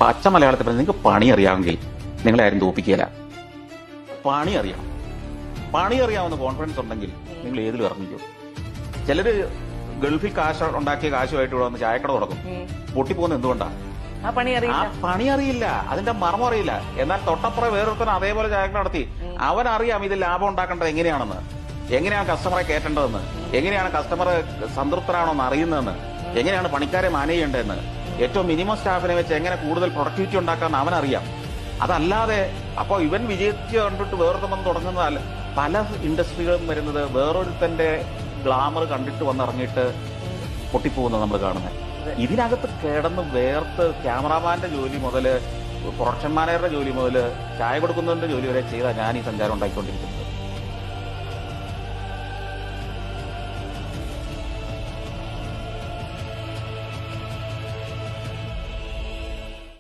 പച്ച മലയാളത്തിൽ പറഞ്ഞാൽ നിങ്ങൾക്ക് പണി അറിയാമെങ്കിൽ നിങ്ങളെ ആരും തോപ്പിക്കുകയില്ല. പണി അറിയാം, പണി അറിയാവുന്ന കോൺഫിഡൻസ് ഉണ്ടെങ്കിൽ നിങ്ങൾ ഏതിലും ഇറങ്ങിക്കും. ചിലര് ഗൾഫിൽ കാശ് ഉണ്ടാക്കിയ കാശുമായിട്ട് ഇവിടെ വന്ന് ചായക്കട തുടങ്ങും. പൊട്ടിപ്പോകുന്നത് എന്തുകൊണ്ടാണ്? ആ പണി അറിയില്ല, അതിന്റെ മർമ്മം അറിയില്ല. എന്നാൽ തൊട്ടപ്പുറം വേറൊരുത്തൻ അതേപോലെ ചായക്കട നടത്തി. അവനറിയാം ഇത് ലാഭം ഉണ്ടാക്കേണ്ടത് എങ്ങനെയാണെന്ന്, എങ്ങനെയാണ് കസ്റ്റമറെ കയറ്റേണ്ടതെന്ന്, എങ്ങനെയാണ് കസ്റ്റമർ സംതൃപ്തരാണോന്ന് അറിയുന്നതെന്ന്, എങ്ങനെയാണ് പണിക്കാരെ മാനേജ് ചെയ്യേണ്ടതെന്ന്, ഏറ്റവും മിനിമം സ്റ്റാഫിനെ വെച്ച് എങ്ങനെ കൂടുതൽ പ്രൊഡക്ടിവിറ്റി ഉണ്ടാക്കാമെന്ന് അവനറിയാം. അതല്ലാതെ അപ്പൊ ഇവൻ വിജയിച്ച് കണ്ടിട്ട് വേറൊരുത്തം തുടങ്ങുന്നതല്ല. പല ഇൻഡസ്ട്രികളും വരുന്നത് വേറൊരുത്തന്റെ ഗ്ലാമർ കണ്ടിട്ട് വന്നിറങ്ങിയിട്ട് പൊട്ടിപ്പോകുന്നത് നമ്മൾ കാണുന്നത്. ഇതിനകത്ത് കിടന്ന് വേർത്ത് ക്യാമറാമാന്റെ ജോലി മുതല് പ്രൊഡക്ഷൻ മാനേജറുടെ ജോലി മുതല് ചായ കൊടുക്കുന്നതിന്റെ ജോലി വരെ ചെയ്താൽ ഞാൻ ഈ സഞ്ചാരം ഉണ്ടാക്കിക്കൊണ്ടിരിക്കുന്നത്.